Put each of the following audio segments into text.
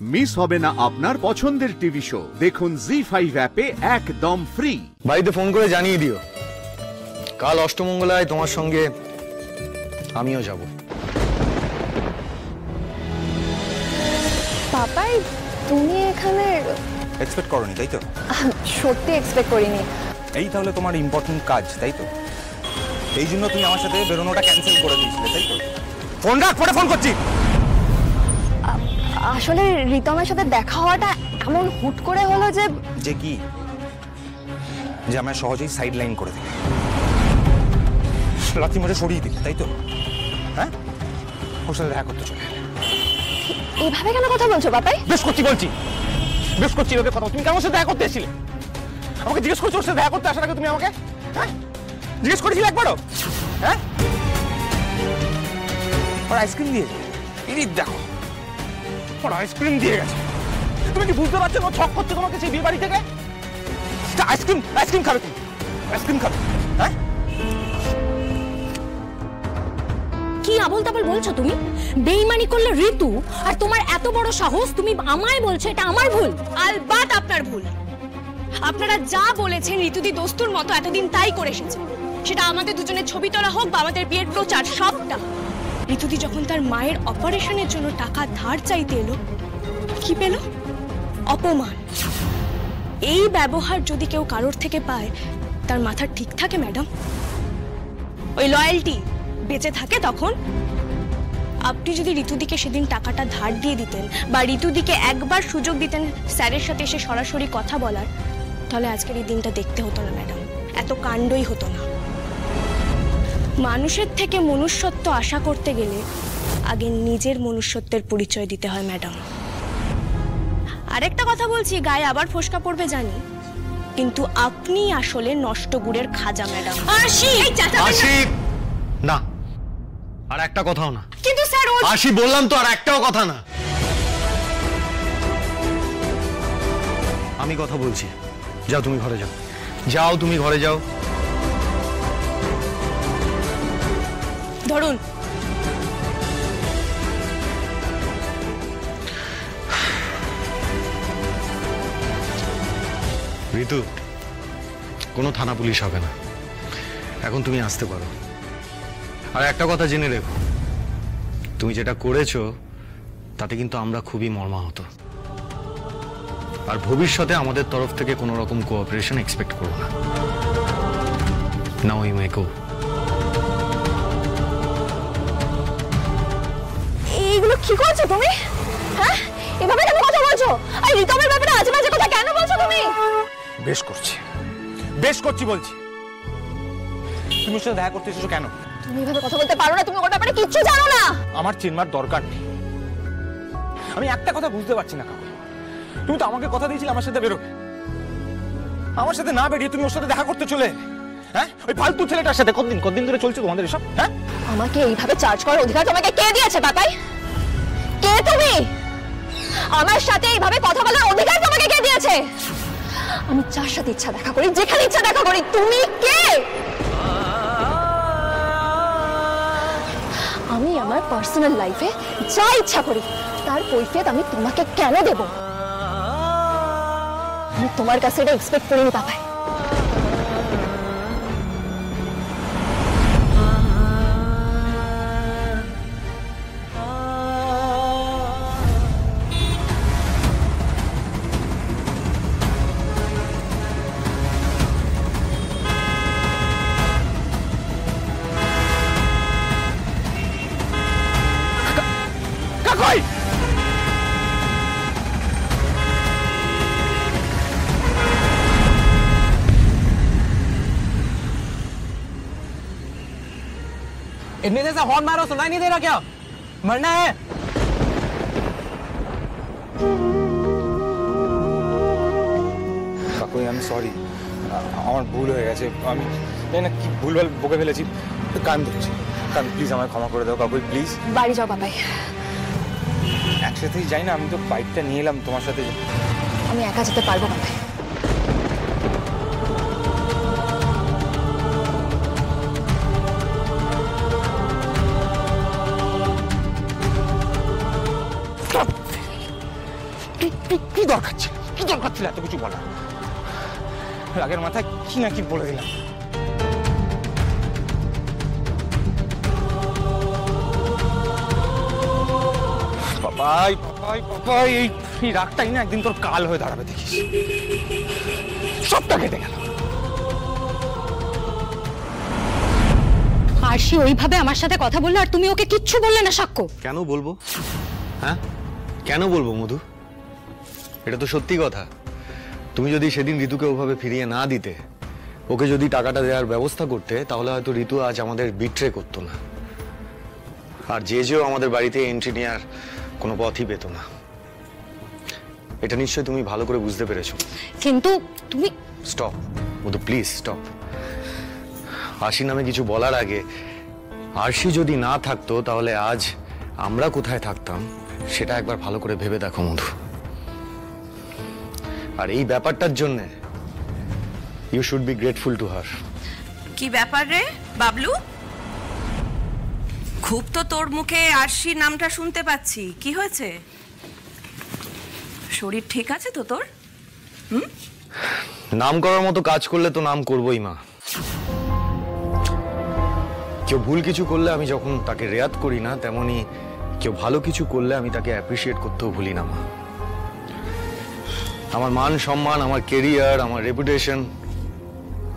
Miss হবে না আপনার পছন্দের টিভি শো। দেখুন জি5 অ্যাপে একদম ফ্রি। বাড়িতে ফোন করে জানিয়ে দিও, কাল অষ্টমঙ্গলায় তোমার সঙ্গে আমিও যাব। পাপাই, তুমি এখানে এক্সপেক্ট করনি তাই তো? সত্যি এক্সপেক্ট করিনি। এই তাহলে তোমার ইম্পর্টেন্ট কাজ তাই তো? এই জন্য তুমি আমার সাথে বেরোনোটা ক্যান্সেল করে দিয়েছিলে তাই তো? ফোন রাখ, পরে ফোন করছি। আসলে রিতমের সাথে দেখা হওয়াটা এমন হুট করে হলো যে কি যে আমরা সহজেই সাইড লাইন করে দিই, লাথি মেরে সরিয়ে দিই তাই তো? হ্যাঁ, ওর সাথে দেখা করতে চলে এভাবে কেন কথা বলছো পাপাই? বেশ করছি ওকে কথা। তুমি কেমন সাথে দেখা করতে এসেছিলে? আমাকে জিজ্ঞেস করছো ওর সাথে দেখা করতে আসার আগে তুমি আমাকে জিজ্ঞেস করেছিলে একবারও? হ্যাঁ, ওর আইসক্রিম দিয়েছে, এই দেখো ওর আইসক্রিম দিয়ে গেছে। তুমি কি বুঝতে পারছো ও ছক করছে তোমাকে সেই বিয়ে বাড়ি থেকে? আইসক্রিম খাবে তুমি, আইসক্রিম খাবে? হ্যাঁ, কি আবল তাবল বলছো তুমি? বেইমানি করলে ঋতু, আর তোমার এত বড় সাহস তুমি আমায় বলছো এটা আমার ভুল? আলবাত আপনার ভুল। আপনারা যা বলেছেন ঋতুদি দস্তুর মতো এতদিন তাই করে এসেছে। সেটা আমাদের দুজনের ছবি তোলা হোক বা আমাদের বিয়ের প্রচার, সবটা। ঋতুদি যখন তার মায়ের অপারেশনের জন্য টাকা ধার চাইতে এলো, কি পেল? অপমান। এই ব্যবহার যদি কেউ কারোর থেকে পায়, তার মাথা ঠিক থাকে ম্যাডাম? ওই লয়্যালটি বেঁচে থাকে তখন? আপনি যদি ঋতুদিকে সেদিন টাকাটা ধার দিয়ে দিতেন বা ঋতুদিকে একবার সুযোগ দিতেন স্যারের সাথে এসে সরাসরি কথা বলার, তাহলে আজকের এই দিনটা দেখতে হতো না ম্যাডাম, এত কাণ্ডই হতো না। মানুষের থেকে মনুষ্যত্ব আশা করতে গেলে আগে নিজের মনুষ্যত্বের পরিচয় দিতে হয় ম্যাডাম। আরেকটা কথা বলছি, গায়ে আবার ফোসকা পড়বে জানি, কিন্তু আপনি আসলে নষ্ট গুড়ের খাজা ম্যাডাম। আশি না, আর একটা কথাও না। কিন্তু স্যার আশি বললাম তো, আর একটাও কথা না। আমি কথা বলছি, যাও তুমি ঘরে যাও, তুমি ঘরে যাও। ধরুন, ঋতু, কোনো থানা পুলিশ হবে না, এখন তুমি আসতে পারো। আর একটা কথা জেনে রেখো, তুমি যেটা করেছো তাতে কিন্তু আমরা খুবই মর্মাহত, আর ভবিষ্যতে আমাদের তরফ থেকে কোনো রকম কোঅপারেশন এক্সপেক্ট করো না। নাও ইউ মে গো। এইগুলো কি করছো তুমি? হ্যাঁ, এভাবে কেন কথা বলছো? আর রিতমের ব্যাপারে আজে বাজে কথা কেন বলছো তুমি? বেশ করছি বলছি। তুমি ওর সাথে দেখা করতে এসেছো কেন? তুমি এভাবে কথা বলতে পারো না, তুমি ওর ব্যাপারে কিচ্ছু জানো না। আমার চিনবার দরকার নেই। আমি একটা কথা বুঝতে পারছি না কাকু, তুমি তো আমাকে কথা দিয়েছিলে আমার সাথে বেরোবে, আমার সাথে না বেরিয়ে তুমি ওর সাথে দেখা করতে চলে। হ্যাঁ, ওই ফালতু ছেলেটার সাথে কতদিন ধরে চলছে তোমাদের এসব? হ্যাঁ, আমাকে এইভাবে চার্জ করার অধিকার তোমাকে কে দিয়েছে পাপাই? কে তুমি? আমার সাথে এইভাবে কথা বলার অধিকার তোমাকে কে দিয়েছে? আমি যার সাথে ইচ্ছা দেখা করি, যেখানে ইচ্ছা দেখা করি। তুমি কে? আমি আমার পার্সোনাল লাইফে যা ইচ্ছা করি তার কৈফিয়ত আমি তোমাকে কেন দেব? আমি তোমার কাছে এটা এক্সপেক্ট করিনি পাপাই। इतनी देर से हॉर्न मारो, सुनाई नहीं दे रहा क्या? मरना है? কাকু, আমি সরি, আমার ভুল হয়ে গেছে। আমি জানি না কি ভুলভাল বকে ফেলেছি, কান ধরছি। প্লিজ আমায় ক্ষমা করে দাও কাকু, প্লিজ। বাড়ি যাও পাপাই। একসাথেই যাই না, আমি তো বাইকটা নিয়ে এলাম তোমার সাথে। আমি একা যেতে পারবো পাপাই। কি দরকার ছিল, কি দরকার ছিল এত কিছু বলা? রাগের মাথায় কি না কি বলে দিলাম। বাবাই বাবাই বাবাই, এই রাগটাই না একদিন তোর কাল হয়ে দাঁড়াবে, দেখিস। সবটা কেটে গেল। আরশি ওইভাবে আমার সাথে কথা বললো আর তুমি ওকে কিচ্ছু বললে না সাক্ষ্য? কেন বলবো? হ্যাঁ, কেন বলবো মধু? এটা তো সত্যি কথা। তুমি যদি সেদিন ঋতুকে ওভাবে ফিরিয়ে না দিতে, ওকে যদি টাকাটা দেওয়ার ব্যবস্থা করতে, তাহলে হয়তো ঋতু আজ আমাদের বিট্রে করতো না, আর যেও আমাদের বাড়িতে এন্ট্রি নেওয়ার কোনো পথই পেত না। এটা নিশ্চয়ই তুমি ভালো করে বুঝতে পেরেছো। কিন্তু তুমি স্টপ মধু, প্লিজ স্টপ। আরশি নামে কিছু বলার আগে, আরশি যদি না থাকতো তাহলে আজ আমরা কোথায় থাকতাম সেটা একবার ভালো করে ভেবে দেখো মধু। আর এই ব্যাপারটার জন্য you should be grateful to her. কি ব্যাপার রে বাবলু? খুব তো তোর মুখে আরশি নামটা শুনতে পাচ্ছি, কি হয়েছে? শরীর ঠিক আছে তো তোর? নাম করার মতো কাজ করলে তো নাম করবই মা। কেউ ভুল কিছু করলে আমি যখন তাকে রেয়াত করি না, তেমনি কেউ ভালো কিছু করলে আমি তাকে অ্যাপ্রিসিয়েট করতেও ভুলি না মা। আমার মান সম্মান, আমার কেরিয়ার, আমার রেপুটেশন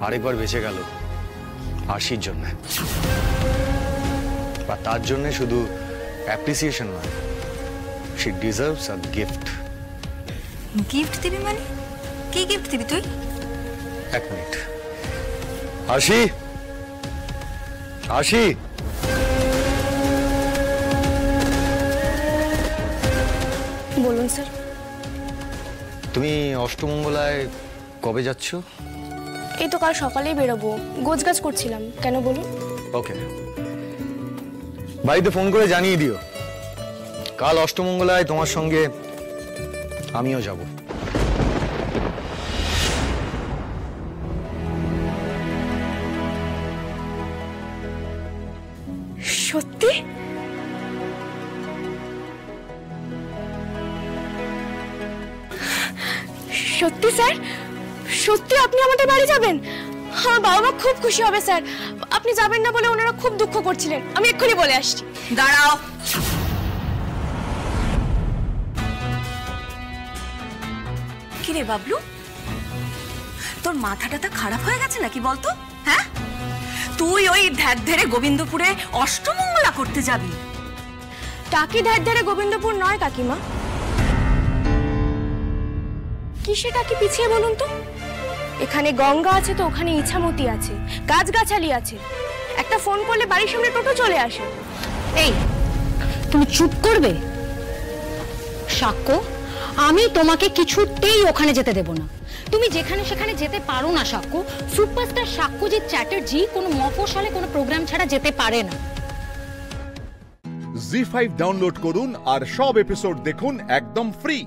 আরেকবার বেঁচে গেল আরশির জন্য। বা তার জন্য শুধু অ্যাপ্রিসিয়েশন নয়, she deserves a gift. Gift দিবি মানে? কি গিফট দিবি তুই? এক মিনিট। আরশি, আরশি, বলুন স্যার। তুমি অষ্টমঙ্গলায় কবে যাচ্ছ? এই তো কাল সকালেই বেরোবো, গোছগাছ করছিলাম। কেন বলুন? ওকে, বাড়িতে ফোন করে জানিয়ে দিও কাল অষ্টমঙ্গলায় তোমার সঙ্গে আমিও যাব। সত্যি? সত্যি স্যার? সত্যি আপনি আমাদের বাড়ি যাবেন? আমার বাবা মা খুব খুশি হবে স্যার। আপনি যাবেন না বলে ওনারা খুব দুঃখ করছিলেন। আমি এক্ষুনি বলে আসছি। দাঁড়াও। কি রে বাবলু, তোর মাথাটা খারাপ হয়ে গেছে নাকি বলতো? হ্যাঁ, তুই ওই ধ্যারে গোবিন্দপুরে অষ্টমঙ্গলা করতে যাবি? টাকি ধ্যারে গোবিন্দপুর নয় কাকিমা। কিসে টাকি পিছিয়ে বলুন তো? এখানে গঙ্গা আছে তো ওখানে ইছামতি আছে, গাছগাছালি আছে। একটা ফোন করলে বাড়ির সামনে টোটো চলে আসে। এই তুমি চুপ করবে? সাক্ষ্য, আমি তোমাকে কিছুতেই ওখানে যেতে দেব না। তুমি যেখানে সেখানে যেতে পারো না সাক্ষ্য। সুপারস্টার সাক্ষ্যজিৎ চ্যাটার্জি কোনো মফস্বলে কোনো প্রোগ্রাম ছাড়া যেতে পারে না। জি5 ডাউনলোড করুন আর সব এপিসোড দেখুন একদম ফ্রি।